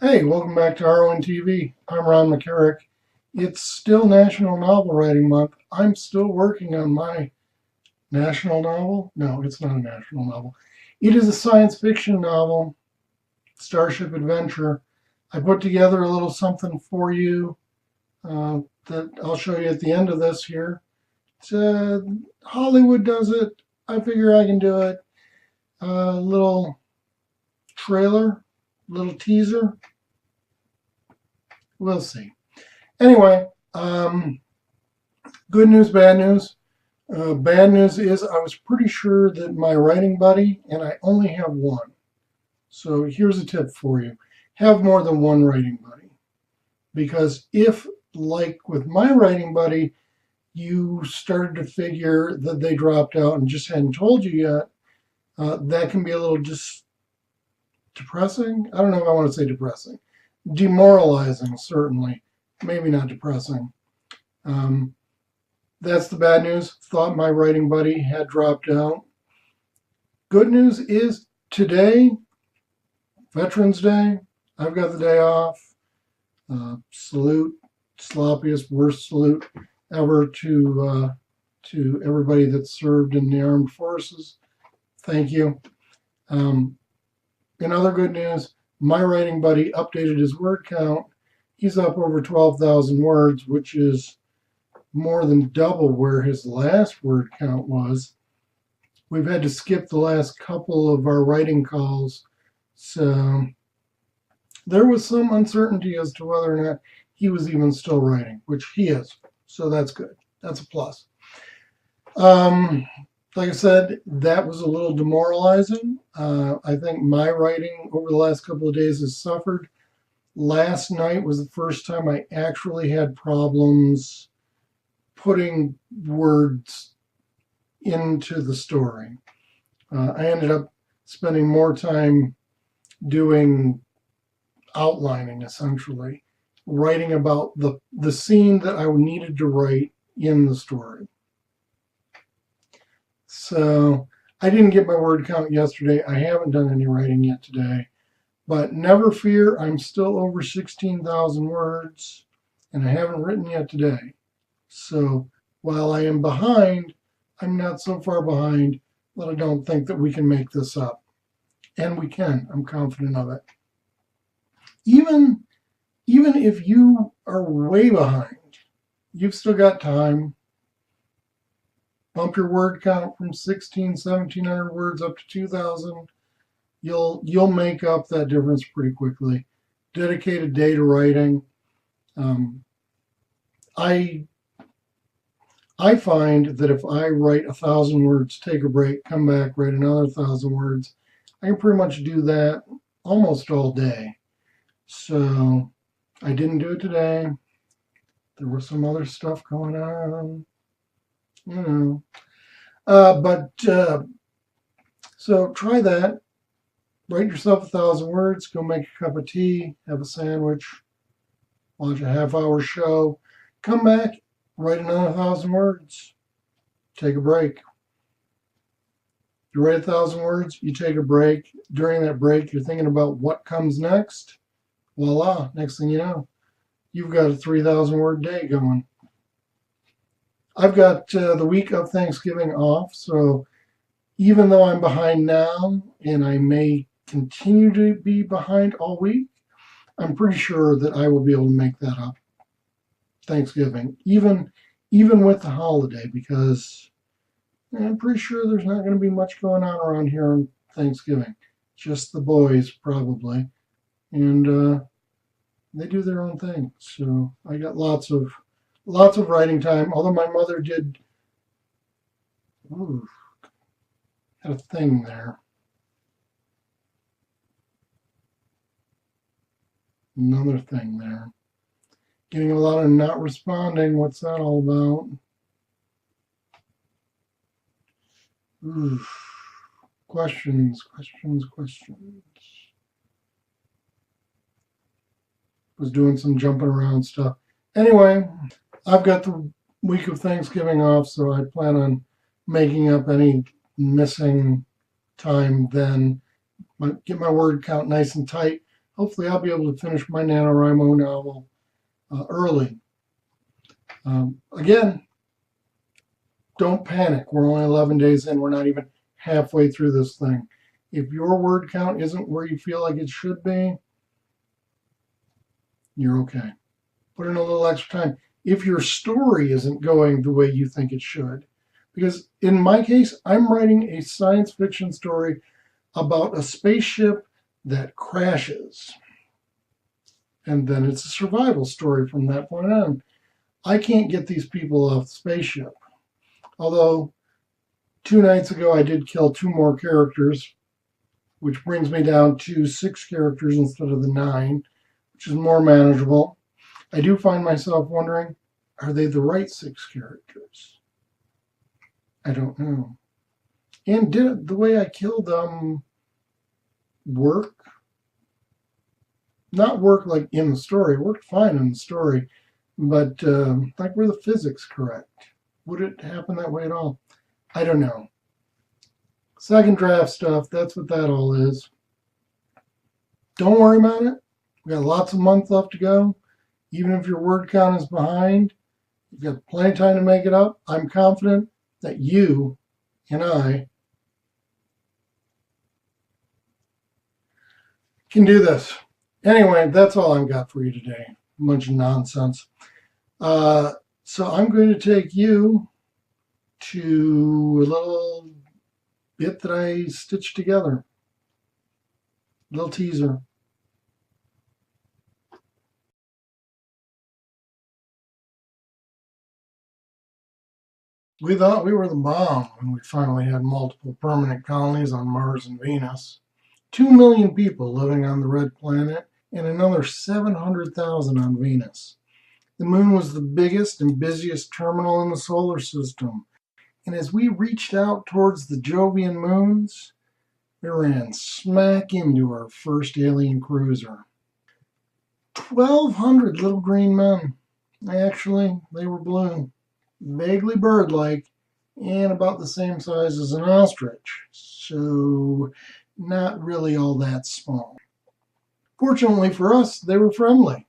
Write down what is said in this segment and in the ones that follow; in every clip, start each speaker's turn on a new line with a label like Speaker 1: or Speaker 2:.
Speaker 1: Hey, welcome back to RON TV. I'm Ron McCarrick. It's still National Novel Writing Month. I'm still working on my national novel. No, it's not a national novel. It is a science fiction novel, Starship Adventure. I put together a little something for you that I'll show you at the end of this here. It's, Hollywood does it. I figure I can do it. A little trailer, little teaser. We'll see. Anyway, good news, bad news. Bad news is I was pretty sure that my writing buddy, and I only have one. So here's a tip for you. Have more than one writing buddy. Because if, like with my writing buddy, you started to figure that they dropped out and just hadn't told you yet, that can be a little just depressing. I don't know if I want to say depressing. Demoralizing, certainly. Maybe not depressing. Um, That's the bad news. Thought my writing buddy had dropped out. Good news is today, Veterans Day, I've got the day off. Salute, sloppiest, worst salute ever to everybody that served in the armed forces. Thank you. Um, in other good news, my writing buddy updated his word count. He's up over 12,000 words, which is more than double where his last word count was. We've had to skip the last couple of our writing calls, so there was some uncertainty as to whether or not he was even still writing, which he is, so that's good. That's a plus. Like I said, that was a little demoralizing. I think my writing over the last couple of days has suffered. Last night was the first time I actually had problems putting words into the story. I ended up spending more time doing outlining, essentially, writing about the scene that I needed to write in the story. So I didn't get my word count yesterday. I haven't done any writing yet today. But never fear, I'm still over 16,000 words, and I haven't written yet today. So while I am behind, I'm not so far behind that I don't think that we can make this up. And we can. I'm confident of it. Even if you are way behind, you've still got time. Bump your word count from 1,700 words up to 2,000. You'll make up that difference pretty quickly. Dedicate a day to writing. I find that if I write 1,000 words, take a break, come back, write another 1,000 words, I can pretty much do that almost all day. So I didn't do it today. There was some other stuff going on, you know. So try that. Write yourself 1,000 words, go make a cup of tea, have a sandwich, watch a half-hour show, come back, write another 1,000 words, take a break. You write 1,000 words, you take a break. During that break, you're thinking about what comes next. Voila, next thing you know, you've got a 3,000 word day going. I've got the week of Thanksgiving off, so even though I'm behind now and I may continue to be behind all week, I'm pretty sure that I will be able to make that up Thanksgiving, even with the holiday, because I'm pretty sure there's not going to be much going on around here on Thanksgiving. Just the boys, probably, and they do their own thing. So I got lots of writing time. Although my mother did, ooh, had a thing there. Another thing there. Getting a lot of not responding. What's that all about? Ooh. Questions. Was doing some jumping around stuff. Anyway, I've got the week of Thanksgiving off, so I plan on making up any missing time then. Get my word count nice and tight hopefully I'll be able to finish my NaNoWriMo novel early. Again, don't panic. We're only 11 days in. We're not even halfway through this thing. If your word count isn't where you feel like it should be, you're okay. Put in a little extra time. If your story isn't going the way you think it should, because in my case, I'm writing a science fiction story about a spaceship that crashes. And then it's a survival story from that point on. I can't get these people off the spaceship. Although 2 nights ago I did kill 2 more characters, which brings me down to 6 characters instead of the 9, which is more manageable. I do find myself wondering, are they the right 6 characters? I don't know. And did the way I killed them work? Not work like in the story. It worked fine in the story, but like were the physics correct? Would it happen that way at all? I don't know. Second draft stuff, that's what that all is. Don't worry about it. We got lots of months left to go. Even if your word count is behind, you've got plenty of time to make it up. I'm confident that you and I can do this. Anyway, that's all I've got for you today. A bunch of nonsense. So I'm going to take you to a little bit that I stitched together. A little teaser. We thought we were the bomb when we finally had multiple permanent colonies on Mars and Venus. 2 million people living on the red planet and another 700,000 on Venus. The moon was the biggest and busiest terminal in the solar system. And as we reached out towards the Jovian moons, we ran smack into our first alien cruiser. 1,200 little green men. Actually, they were blue, vaguely bird-like, and about the same size as an ostrich. So, not really all that small. Fortunately for us, they were friendly.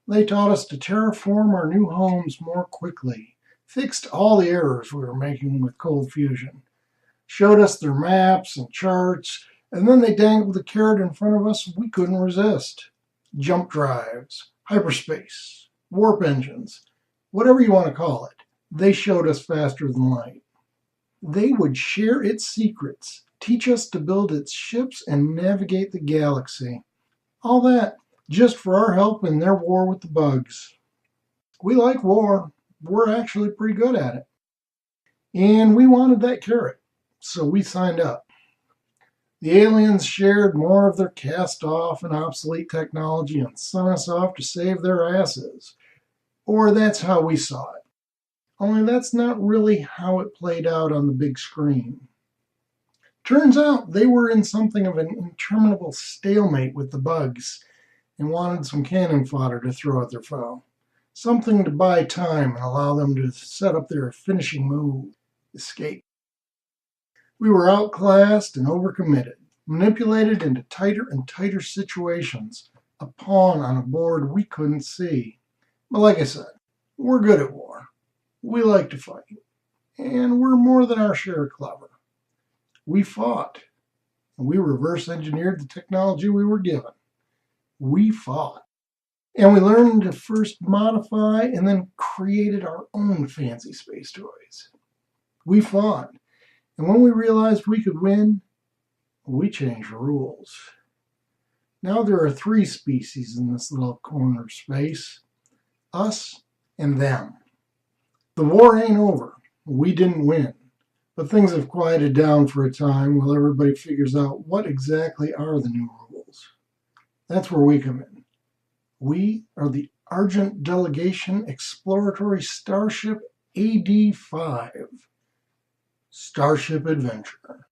Speaker 1: They taught us to terraform our new homes more quickly, fixed all the errors we were making with cold fusion, showed us their maps and charts, and then they dangled the carrot in front of us we couldn't resist. Jump drives, hyperspace, warp engines, whatever you want to call it, they showed us faster than light. They would share its secrets, teach us to build its ships and navigate the galaxy. All that just for our help in their war with the bugs. We like war. We're actually pretty good at it. And we wanted that carrot, so we signed up. The aliens shared more of their cast-off and obsolete technology and sent us off to save their asses. Or that's how we saw it. Only that's not really how it played out on the big screen. Turns out they were in something of an interminable stalemate with the bugs and wanted some cannon fodder to throw at their foe. Something to buy time and allow them to set up their finishing move, escape. We were outclassed and overcommitted, manipulated into tighter and tighter situations, a pawn on a board we couldn't see. But like I said, we're good at war. We like to fight. And we're more than our share clever. We fought, and we reverse engineered the technology we were given. We fought. And we learned to first modify and then created our own fancy space toys. We fought. And when we realized we could win, we changed the rules. Now there are 3 species in this little corner of space. Us and them. The war ain't over. We didn't win. But things have quieted down for a time while everybody figures out what exactly are the new rules. That's where we come in. We are the Argent Delegation Exploratory Starship AD-5. Starship Adventure.